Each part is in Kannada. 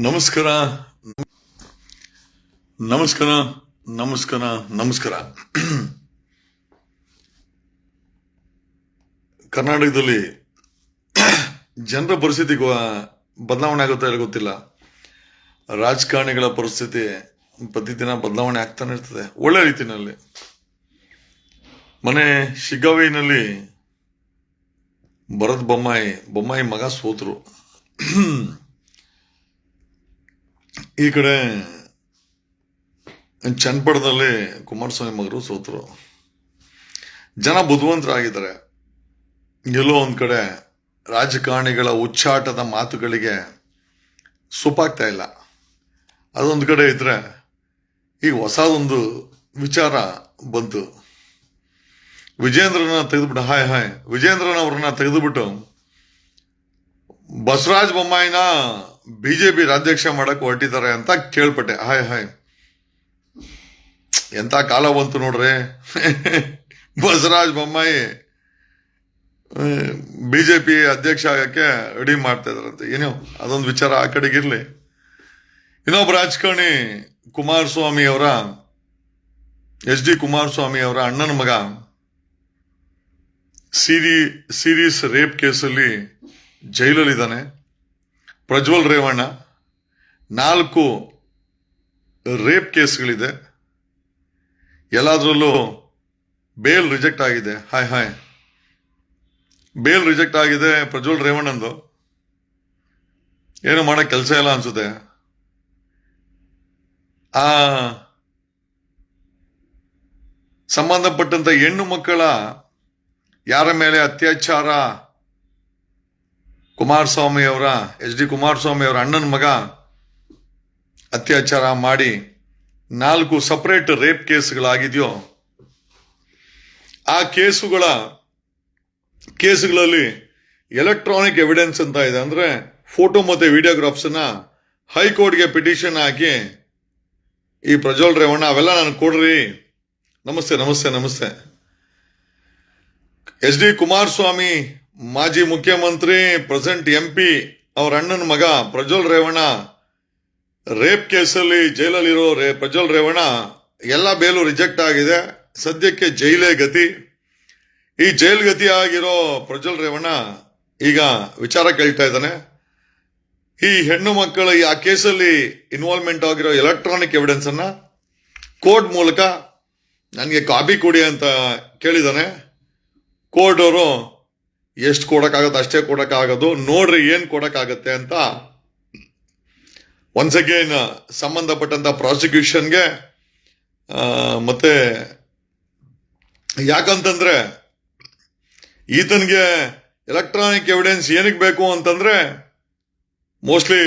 ನಮಸ್ಕಾರ ನಮಸ್ಕಾರ ನಮಸ್ಕಾರ ನಮಸ್ಕಾರ. ಕರ್ನಾಟಕದಲ್ಲಿ ಜನರ ಪರಿಸ್ಥಿತಿ ಬದಲಾವಣೆ ಆಗುತ್ತಾ ಇಲ್ಲ ಗೊತ್ತಿಲ್ಲ. ರಾಜಕಾರಣಿಗಳ ಪರಿಸ್ಥಿತಿ ಪ್ರತಿದಿನ ಬದಲಾವಣೆ ಆಗ್ತಾನೆ ಇರ್ತದೆ ಒಳ್ಳೆ ರೀತಿಯಲ್ಲಿ. ಮನೆ ಶಿಗ್ಗಾವಿನಲ್ಲಿ ಭರತ್ ಬೊಮ್ಮಾಯಿ ಮಗ ಸೋತರು. ಈ ಕಡೆ ಚನ್ನಪಟ್ಟಣದಲ್ಲಿ ಕುಮಾರಸ್ವಾಮಿ ಮಗರು ಸೋತರು. ಜನ ಬುದ್ಧಿವಂತರಾಗಿದ್ದಾರೆ. ಎಲ್ಲೋ ಒಂದ್ ಕಡೆ ರಾಜಕಾರಣಿಗಳ ಉಚ್ಚಾಟದ ಮಾತುಗಳಿಗೆ ಸೊಪ್ಪಾಗ್ತಾ ಇಲ್ಲ. ಅದೊಂದು ಕಡೆ ಇದ್ರೆ ಈಗ ಹೊಸದೊಂದು ವಿಚಾರ ಬಂತು. ವಿಜೇಂದ್ರನ ತೆಗೆದುಬಿಟ್ಟು ವಿಜೇಂದ್ರನವ್ರನ್ನ ತೆಗೆದುಬಿಟ್ಟು ಬಸವರಾಜ ಬೊಮ್ಮಾಯಿನ ಬಿಜೆಪಿ ರಾಜ್ಯಾಧ್ಯಕ್ಷ ಮಾಡಕ್ ಹೊರಟಿದ್ದಾರೆ ಅಂತ ಕೇಳ್ಪಟ್ಟೆ. ಎಂತ ಕಾಲ ಬಂತು ನೋಡ್ರಿ. ಬಸವರಾಜ ಬೊಮ್ಮಾಯಿ ಬಿಜೆಪಿ ಅಧ್ಯಕ್ಷ ಆಗಕ್ಕೆ ರೆಡಿ ಮಾಡ್ತಾ ಇದಾರಂತೆ. ಏನೋ ಅದೊಂದು ವಿಚಾರ ಆ ಕಡೆಗಿರ್ಲಿ. ಇನ್ನೊಬ್ಬ ರಾಜಕಾರಣಿ ಕುಮಾರಸ್ವಾಮಿ ಅವರ HD ಕುಮಾರಸ್ವಾಮಿ ಅವರ ಅಣ್ಣನ ಮಗ ಸೀರೀಸ್ ರೇಪ್ ಕೇಸಲ್ಲಿ ಜೈಲಲ್ಲಿದ್ದಾನೆ. ಪ್ರಜ್ವಲ್ ರೇವಣ್ಣ 4 ರೇಪ್ ಕೇಸ್ಗಳಿದೆ. ಎಲ್ಲದರಲ್ಲೂ ಬೇಲ್ ರಿಜೆಕ್ಟ್ ಆಗಿದೆ. ಬೇಲ್ ರಿಜೆಕ್ಟ್ ಆಗಿದೆ ಪ್ರಜ್ವಲ್ ರೇವಣ್ಣಂದು. ಏನು ಮಾಡಕ್ ಕೆಲಸ ಇಲ್ಲ ಅನ್ಸುತ್ತೆ. ಆ ಸಂಬಂಧಪಟ್ಟಂತ ಹೆಣ್ಣು ಮಕ್ಕಳ ಯಾರ ಮೇಲೆ ಅತ್ಯಾಚಾರ ಕುಮಾರಸ್ವಾಮಿ ಅವರ HD ಕುಮಾರಸ್ವಾಮಿ ಅವರ ಅಣ್ಣನ ಮಗ ಅತ್ಯಾಚಾರ ಮಾಡಿ 4 ಸಪರೇಟ್ ರೇಪ್ ಕೇಸ್ಗಳಾಗಿದೆಯೋ ಆ ಕೇಸುಗಳಲ್ಲಿ ಎಲೆಕ್ಟ್ರಾನಿಕ್ ಎವಿಡೆನ್ಸ್ ಅಂತ ಇದೆ. ಅಂದ್ರೆ ಫೋಟೋ ಮತ್ತೆ ವಿಡಿಯೋಗ್ರಾಫ್ಸ್ ನ ಹೈಕೋರ್ಟ್ಗೆ ಪಿಟಿಷನ್ ಹಾಕಿ ಈ ಪ್ರಜ್ವಲ್ ರೇವಣ್ಣ ಅವೆಲ್ಲ ನಾನು ಕೊಡ್ರಿ. ನಮಸ್ತೆ. HD ಕುಮಾರಸ್ವಾಮಿ ಮಾಜಿ ಮುಖ್ಯಮಂತ್ರಿ ಪ್ರೆಸೆಂಟ್ MP ಅವರ ಅಣ್ಣನ ಮಗ ಪ್ರಜ್ವಲ್ ರೇವಣ್ಣ ರೇಪ್ ಕೇಸಲ್ಲಿ ಜೈಲಲ್ಲಿರೋ ಪ್ರಜ್ವಲ್ ರೇವಣ್ಣ ಎಲ್ಲ ಬೇಲು ರಿಜೆಕ್ಟ್ ಆಗಿದೆ. ಸದ್ಯಕ್ಕೆ ಜೈಲೇ ಗತಿ. ಈ ಜೈಲ್ ಗತಿ ಆಗಿರೋ ಪ್ರಜ್ವಲ್ ರೇವಣ್ಣ ಈಗ ವಿಚಾರ ಕೇಳ್ತಾ ಇದ್ದಾನೆ. ಈ ಹೆಣ್ಣು ಮಕ್ಕಳ ಆ ಕೇಸಲ್ಲಿ ಇನ್ವಾಲ್ವ್ಮೆಂಟ್ ಆಗಿರೋ ಎಲೆಕ್ಟ್ರಾನಿಕ್ ಎವಿಡೆನ್ಸ್ ಅನ್ನ ಕೋರ್ಟ್ ಮೂಲಕ ನನಗೆ ಕಾಪಿ ಕೊಡಿ ಅಂತ ಕೇಳಿದಾನೆ. ಕೋರ್ಟ್ ಅವರು ಎಷ್ಟು ಕೊಡಕ್ಕಾಗತ್ತೆ ಅಷ್ಟೇ ಕೊಡಕ್ಕಾಗೋದು, ನೋಡ್ರಿ ಏನ್ ಕೊಡಕ್ಕಾಗತ್ತೆ ಅಂತ ಒನ್ಸ್ ಅಗೇನ್ ಸಂಬಂಧಪಟ್ಟಂತ ಪ್ರಾಸಿಕ್ಯೂಷನ್ಗೆ ಮತ್ತೆ ಯಾಕಂತಂದ್ರೆ ಈತನ್ಗೆ ಎಲೆಕ್ಟ್ರಾನಿಕ್ ಎವಿಡೆನ್ಸ್ ಏನಕ್ಕೆ ಬೇಕು ಅಂತಂದ್ರೆ ಮೋಸ್ಟ್ಲಿ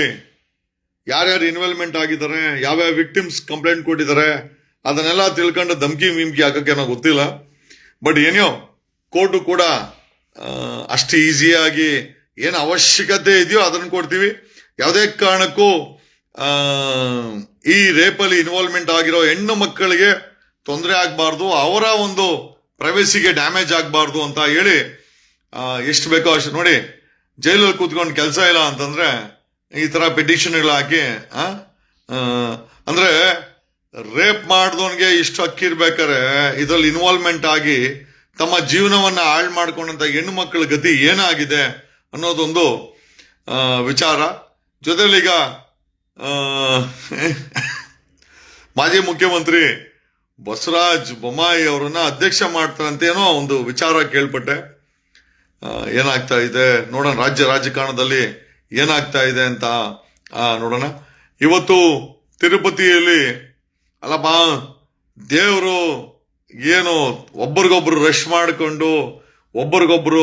ಯಾರ್ಯಾರು ಇನ್ವಾಲ್ವ್ಮೆಂಟ್ ಆಗಿದ್ದಾರೆ, ಯಾವ್ಯಾವ ವಿಕ್ಟಿಮ್ಸ್ ಕಂಪ್ಲೇಂಟ್ ಕೊಟ್ಟಿದ್ದಾರೆ ಅದನ್ನೆಲ್ಲ ತಿಳ್ಕೊಂಡು ಧಮ್ಕಿ ಹಾಕಕ್ಕೆ ನನಗೆ ಗೊತ್ತಿಲ್ಲ. ಬಟ್ ಏನೋ ಕೋರ್ಟು ಕೂಡ ಅಷ್ಟು ಈಸಿಯಾಗಿ ಏನು ಅವಶ್ಯಕತೆ ಇದೆಯೋ ಅದನ್ನು ಕೊಡ್ತೀವಿ. ಯಾವುದೇ ಕಾರಣಕ್ಕೂ ಈ ರೇಪಲ್ಲಿ ಇನ್ವಾಲ್ವ್ಮೆಂಟ್ ಆಗಿರೋ ಹೆಣ್ಣು ಮಕ್ಕಳಿಗೆ ತೊಂದರೆ ಆಗಬಾರ್ದು, ಅವರ ಒಂದು ಪ್ರೈವಸಿಗೆ ಡ್ಯಾಮೇಜ್ ಆಗಬಾರ್ದು ಅಂತ ಹೇಳಿ ಎಷ್ಟು ಬೇಕೋ ಅಷ್ಟು ನೋಡಿ. ಜೈಲಲ್ಲಿ ಕೂತ್ಕೊಂಡು ಕೆಲಸ ಇಲ್ಲ ಅಂತಂದ್ರೆ ಈ ತರ ಪಿಟಿಷನ್ಗಳು ಹಾಕಿ ಅಂದ್ರೆ ರೇಪ್ ಮಾಡಿದವನ್ಗೆ ಇಷ್ಟು ಹಕ್ಕಿರ್ಬೇಕಾರೆ ಇದರಲ್ಲಿ ಇನ್ವಾಲ್ವ್ಮೆಂಟ್ ಆಗಿ ತಮ್ಮ ಜೀವನವನ್ನ ಹಾಳು ಮಾಡ್ಕೊಂಡಂತ ಹೆಣ್ಣು ಮಕ್ಕಳ ಗತಿ ಏನಾಗಿದೆ ಅನ್ನೋದೊಂದು ವಿಚಾರ. ಜೊತೆಲೀಗ ಮಾಜಿ ಮುಖ್ಯಮಂತ್ರಿ ಬಸವರಾಜ ಬೊಮ್ಮಾಯಿ ಅವರನ್ನ ಅಧ್ಯಕ್ಷ ಮಾಡ್ತಾರಂತ ಏನೋ ಒಂದು ವಿಚಾರ ಕೇಳ್ಪಟ್ಟೆ. ಏನಾಗ್ತಾ ಇದೆ ನೋಡೋಣ, ರಾಜಕಾರಣದಲ್ಲಿ ಏನಾಗ್ತಾ ಇದೆ ಅಂತ ನೋಡೋಣ. ಇವತ್ತು ತಿರುಪತಿಯಲ್ಲಿ ಅಲ್ಲಪ್ಪ ದೇವರು ಏನು ಒಬ್ಬರಿಗೊಬ್ರು ರಶ್ ಮಾಡಿಕೊಂಡು ಒಬ್ಬರಿಗೊಬ್ರು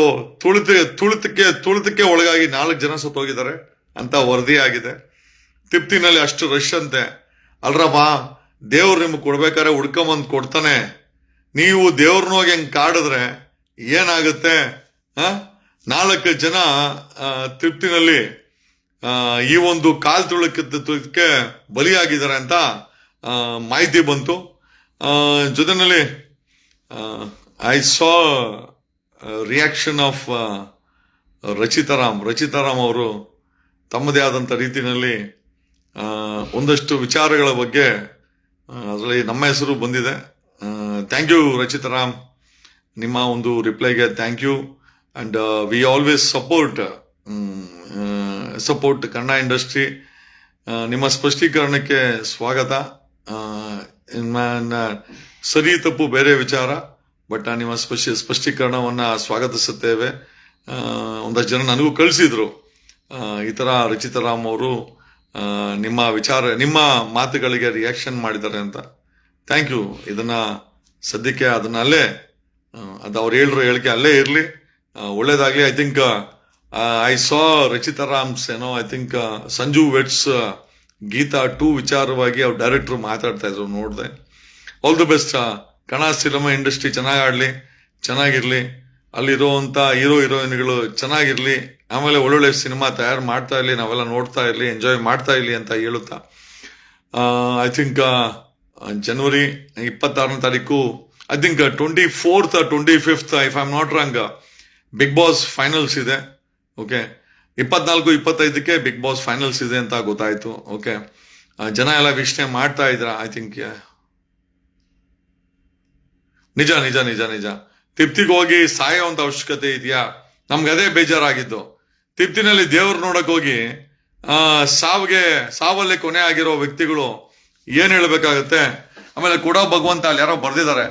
ತುಳಿತಕ್ಕೆ ಒಳಗಾಗಿ 4 ಜನ ಸತ್ತೋಗಿದ್ದಾರೆ ಅಂತ ವರದಿ ಆಗಿದೆ. ತಿಪ್ತಿನಲ್ಲಿ ಅಷ್ಟು ರಶ್ ಅಂತೆ. ಅಲ್ರಪ್ಪ ದೇವ್ರು ನಿಮ್ಗೆ ಕೊಡ್ಬೇಕಾದ್ರೆ ಹುಡ್ಕೊಂಬಂದ್ ಕೊಡ್ತಾನೆ. ನೀವು ದೇವ್ರನ್ನೋಗಿ ಹೆಂಗ್ ಕಾಡಿದ್ರೆ ಏನಾಗುತ್ತೆ? 4 ಜನ ತಿಪ್ತಿನಲ್ಲಿ ಈ ಒಂದು ಕಾಲ್ ತುಳಿತಕ್ಕೆ ಬಲಿಯಾಗಿದ್ದಾರೆ ಅಂತ ಮಾಹಿತಿ ಬಂತು. ಜೊತೆನಲ್ಲಿ I saw reaction of Rachita Ram ಅವರು ತಮ್ಮದೇ ಆದಂಥ ರೀತಿಯಲ್ಲಿ ಒಂದಷ್ಟು ವಿಚಾರಗಳ ಬಗ್ಗೆ ಅದರಲ್ಲಿ ನಮ್ಮ ಹೆಸರು ಬಂದಿದೆ. ಥ್ಯಾಂಕ್ ಯು ರಚಿತಾರಾಮ್, ನಿಮ್ಮ ಒಂದು ರಿಪ್ಲೈಗೆ thank you. And we always support Kannada industry. ನಿಮ್ಮ ಸ್ಪಷ್ಟೀಕರಣಕ್ಕೆ ಸ್ವಾಗತ. ಸರಿ ತಪ್ಪು ಬೇರೆ ವಿಚಾರ, ಬಟ್ ನಿಮ್ಮ ಸ್ಪಷ್ಟೀಕರಣವನ್ನು ಸ್ವಾಗತಿಸುತ್ತೇವೆ. ಒಂದಷ್ಟು ಜನ ನನಗೂ ಕಳಿಸಿದ್ರು, ಈ ಥರ ರಚಿತಾರಾಮ್ ಅವರು ನಿಮ್ಮ ಮಾತುಗಳಿಗೆ ರಿಯಾಕ್ಷನ್ ಮಾಡಿದ್ದಾರೆ ಅಂತ. Thank you. ಸದ್ಯಕ್ಕೆ ಅದನ್ನ ಅಲ್ಲೇ ಅದು ಅವ್ರು ಹೇಳಿಕೆ ಅಲ್ಲೇ ಇರಲಿ, ಒಳ್ಳೇದಾಗಲಿ. I think I saw Rachita Ram's I think Sanju weds Geetha 2 ವಿಚಾರವಾಗಿ ಅವ್ರು ಡೈರೆಕ್ಟ್ರು ಮಾತಾಡ್ತಾ ಇದ್ರು, ನೋಡಿದೆ. All the best. Kannada cinema industry ಚೆನ್ನಾಗಿರ್ಲಿ, ಅಲ್ಲಿರುವಂಥ ಹೀರೋಯಿನ್ಗಳು ಚೆನ್ನಾಗಿರ್ಲಿ, ಆಮೇಲೆ ಒಳ್ಳೊಳ್ಳೆ ಸಿನಿಮಾ ತಯಾರು ಮಾಡ್ತಾ ಇರಲಿ, ನಾವೆಲ್ಲ ನೋಡ್ತಾ ಇರಲಿ, ಎಂಜಾಯ್ ಮಾಡ್ತಾ ಇರಲಿ ಅಂತ ಹೇಳುತ್ತಾ, ಐ ಥಿಂಕ್ ಜನವರಿ 26ನೇ ತಾರೀಕು, I think 24th or 25th, if I am not wrong, Bigg Boss finals ಇದೆ. ಓಕೆ, 24-25ಕ್ಕೆ ಬಿಗ್ ಬಾಸ್ ಫೈನಲ್ಸ್ ಇದೆ ಅಂತ ಗೊತ್ತಾಯ್ತು. ಓಕೆ, ಜನ ಎಲ್ಲ ವೀಕ್ಷಣೆ ಮಾಡ್ತಾ ಇದ್ರ. ಐ ಥಿಂಕ್ ನಿಜ ತಿಪ್ತಿಗೆ ಹೋಗಿ ಸಾಯೋಂತ ಅವಶ್ಯಕತೆ ಇದೆಯಾ? ನಮ್ಗೆ ಅದೇ ಬೇಜಾರಾಗಿದ್ದು. ತಿಪ್ತಿನಲ್ಲಿ ದೇವ್ರು ನೋಡಕ್ ಹೋಗಿ ಸಾವಲ್ಲೇ ಕೊನೆ ಆಗಿರೋ ವ್ಯಕ್ತಿಗಳು ಏನ್ ಹೇಳ್ಬೇಕಾಗತ್ತೆ? ಆಮೇಲೆ ಕೊಡೋ ಭಗವಂತ, ಅಲ್ಲಿ ಯಾರೋ ಬರ್ದಿದ್ದಾರೆ,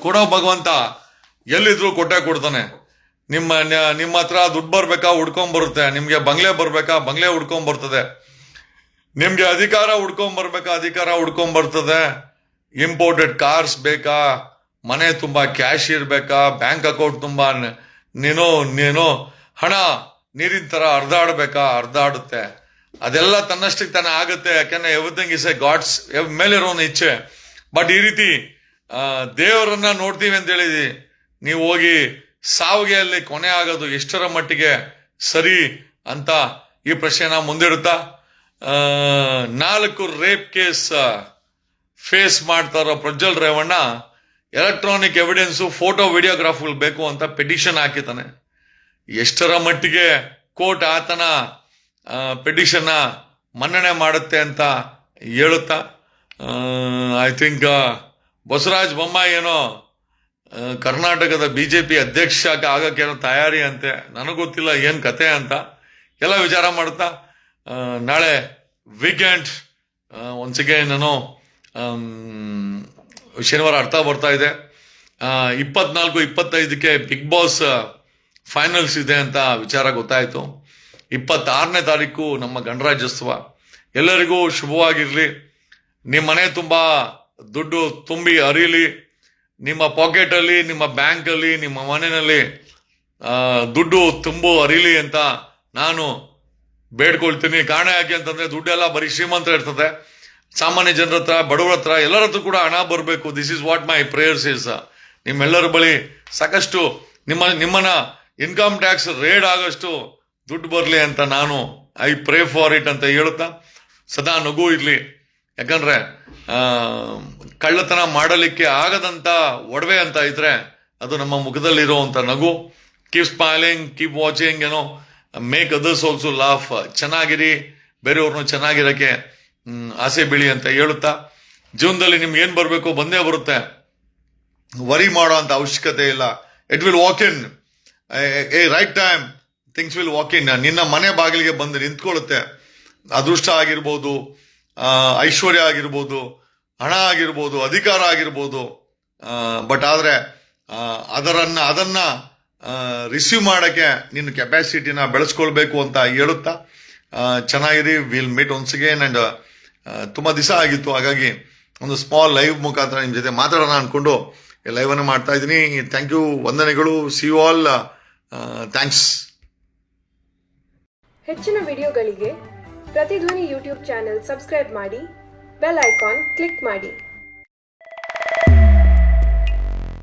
ಕೊಡೋ ಭಗವಂತ ಎಲ್ಲಿದ್ರು ಕೊಟ್ಟೆ ಕೊಡ್ತಾನೆ. ನಿಮ್ಮ ಹತ್ರ ದುಡ್ಡು ಬರ್ಬೇಕಾ ಹುಡ್ಕೊಂಡ್ ಬರುತ್ತೆ, ನಿಮ್ಗೆ ಬಂಗ್ಲೆ ಬರ್ಬೇಕಾ ಬಂಗ್ಲೆ ಹುಡ್ಕೊಂಡ್ ಬರ್ತದೆ, ನಿಮ್ಗೆ ಅಧಿಕಾರ ಹುಡ್ಕೊಂಡ್ ಬರ್ಬೇಕಾ ಅಧಿಕಾರ ಹುಡ್ಕೊಂಡ್ ಬರ್ತದೆ, ಇಂಪೋರ್ಟೆಡ್ ಕಾರ್ಸ್ ಬೇಕಾ, ಮನೆ ತುಂಬಾ ಕ್ಯಾಶ್ ಇರ್ಬೇಕಾ, ಬ್ಯಾಂಕ್ ಅಕೌಂಟ್ ತುಂಬಾ ನೀನು ಹಣ ನೀರಿನ ತರ ಹರಿದಾಡುತ್ತೆ. ಅದೆಲ್ಲ ತನ್ನಷ್ಟಕ್ಕೆ ತಾನೇ ಆಗುತ್ತೆ, ಯಾಕೆಂದ್ರೆ ಎವ್ರಿಥಿಂಗ್ ಇಸ್ ಎ ಗಾಡ್ಸ್ ಮೇಲಿರೋನ ಇಚ್ಛೆ. ಬಟ್ ಈ ರೀತಿ ದೇವರನ್ನ ನೋಡ್ತೀವಿ ಅಂತ ಹೇಳಿದಿ, ನೀವು ಹೋಗಿ ಸಾವಿಗೆ ಅಲ್ಲಿ ಕೊನೆ ಆಗೋದು ಎಷ್ಟರ ಮಟ್ಟಿಗೆ ಸರಿ ಅಂತ ಈ ಪ್ರಶ್ನೆನ ಮುಂದಿಡುತ್ತಾ, 4 ರೇಪ್ ಕೇಸ್ ಫೇಸ್ ಮಾಡ್ತಾರೋ Prajwal Revanna electronic evidence, photo ವಿಡಿಯೋಗ್ರಾಫ್ಗಳು ಬೇಕು ಅಂತ ಪೆಟಿಷನ್ ಹಾಕಿತಾನೆ. ಎಷ್ಟರ ಮಟ್ಟಿಗೆ ಕೋರ್ಟ್ ಆತನ ಪೆಟಿಷನ್ನ ಮನ್ನಣೆ ಮಾಡುತ್ತೆ ಅಂತ ಹೇಳುತ್ತಾ, ಐ ಥಿಂಕ್ ಬಸವರಾಜ ಬೊಮ್ಮಾಯಿ ಏನೋ ಕರ್ನಾಟಕದ BJP ಅಧ್ಯಕ್ಷ ಆಗಕ್ಕೇನೋ ತಯಾರಿ ಅಂತೆ. ನನಗೆ ಗೊತ್ತಿಲ್ಲ ಏನ್ ಕತೆ ಅಂತ ಎಲ್ಲ ವಿಚಾರ ಮಾಡುತ್ತಾ, ನಾಳೆ ವೀಕೆಂಡ್ ಒಂದ್ಸಿಗೆ ನಾನು ಶನಿವಾರ ಅರ್ಥ ಬರ್ತಾ ಇದೆ. 24-25ಕ್ಕೆ ಬಿಗ್ ಬಾಸ್ ಫೈನಲ್ಸ್ ಇದೆ ಅಂತ ವಿಚಾರ ಗೊತ್ತಾಯ್ತು. 26ನೇ ತಾರೀಕು ನಮ್ಮ ಗಣರಾಜ್ಯೋತ್ಸವ. ಎಲ್ಲರಿಗೂ ಶುಭವಾಗಿರ್ಲಿ. ನಿಮ್ಮ ಮನೆ ತುಂಬಾ ದುಡ್ಡು ತುಂಬಿ ಹರಿಯಲಿ, ನಿಮ್ಮ ಪಾಕೆಟ್ ಅಲ್ಲಿ, ನಿಮ್ಮ ಬ್ಯಾಂಕ್ ಅಲ್ಲಿ, ನಿಮ್ಮ ಮನೆಯಲ್ಲಿ ದುಡ್ಡು ತುಂಬು ಹರಿಲಿ ಅಂತ ನಾನು ಬೇಡ್ಕೊಳ್ತೀನಿ. ಕಾರಣ ಯಾಕೆ ಅಂತಂದ್ರೆ, ದುಡ್ಡೆಲ್ಲ ಬರೀ ಶ್ರೀಮಂತರ ಇರ್ತದೆ, ಸಾಮಾನ್ಯ ಜನರ ಹತ್ರ, ಬಡವರ ಹತ್ರ, ಎಲ್ಲರ ಹತ್ರ ಕೂಡ ಹಣ ಬರಬೇಕು. This is what my prayers is. ನಿಮ್ಮೆಲ್ಲರ ಬಳಿ ಸಾಕಷ್ಟು ನಿಮ್ಮನ್ನ ಇನ್ಕಮ್ ಟ್ಯಾಕ್ಸ್ ರೇಡ್ ಆಗೋಷ್ಟು ದುಡ್ಡು ಬರಲಿ ಅಂತ ನಾನು ಐ ಪ್ರೇ ಫಾರ್ ಇಟ್ ಅಂತ ಹೇಳುತ್ತಾ, ಸದಾ ನಗು ಇರ್ಲಿ. ಯಾಕಂದ್ರೆ ಕಳ್ಳತನ ಮಾಡಲಿಕ್ಕೆ ಆಗದಂತ ಒಡವೆ ಅಂತ ಇದ್ರೆ ಅದು ನಮ್ಮ ಮುಖದಲ್ಲಿರುವಂತ ನಗು. Keep smiling, keep watching, make others also laugh. ಚೆನ್ನಾಗಿರಿ, ಬೇರೆಯವ್ರನ್ನ ಚೆನ್ನಾಗಿರಕ್ಕೆ ಆಸೆ ಬೀಳಿ ಅಂತ ಹೇಳುತ್ತಾ, ಜೀವನದಲ್ಲಿ ನಿಮ್ಗೆ ಏನ್ ಬರಬೇಕು ಬಂದೇ ಬರುತ್ತೆ, ವರಿ ಮಾಡೋ ಅಂತ ಅವಶ್ಯಕತೆ ಇಲ್ಲ. It will walk in a right time, things will walk in. ನಿನ್ನ ಮನೆ ಬಾಗಿಲಿಗೆ ಬಂದು ನಿಂತ್ಕೊಳ್ಳುತ್ತೆ. ಅದೃಷ್ಟ ಆಗಿರ್ಬೋದು, ಐಶ್ವರ್ಯ ಆಗಿರ್ಬೋದು, ಹಣ ಆಗಿರ್ಬೋದು, ಅಧಿಕಾರ ಆಗಿರ್ಬೋದು. ಬಟ್ ಆದ್ರೆ ಅದನ್ನ ರಿಸೀವ್ ಮಾಡಕ್ಕೆ ನಿನ್ನ ಕೆಪಾಸಿಟಿನ ಬೆಳೆಸ್ಕೊಳ್ಬೇಕು ಅಂತ ಹೇಳುತ್ತಾ, ಚೆನ್ನಾಗಿರಿ. Will meet once again. And ತುಂಬಾ ದಿವಸ ಆಗಿತ್ತು, ಹಾಗಾಗಿ ಒಂದು ಸ್ಮಾಲ್ ಲೈವ್ ಮುಖಾಂತರ ನಿಮ್ ಜೊತೆ ಮಾತಾಡೋಣ ಅನ್ಕೊಂಡು ಲೈವ್ ಅನ್ನು ಮಾಡ್ತಾ ಇದ್ದೀನಿ. ಥ್ಯಾಂಕ್ ಯು, ವಂದನೆಗಳು. See you all. ಥ್ಯಾಂಕ್ಸ್. ಹೆಚ್ಚಿನ ವಿಡಿಯೋಗಳಿಗೆ ಪ್ರತಿಧ್ವನಿ ಯೂಟ್ಯೂಬ್ ಚಾನೆಲ್ ಸಬ್ಸ್ಕ್ರೈಬ್ ಮಾಡಿ, ಬೆಲ್ ಐಕಾನ್ ಕ್ಲಿಕ್ ಮಾಡಿ.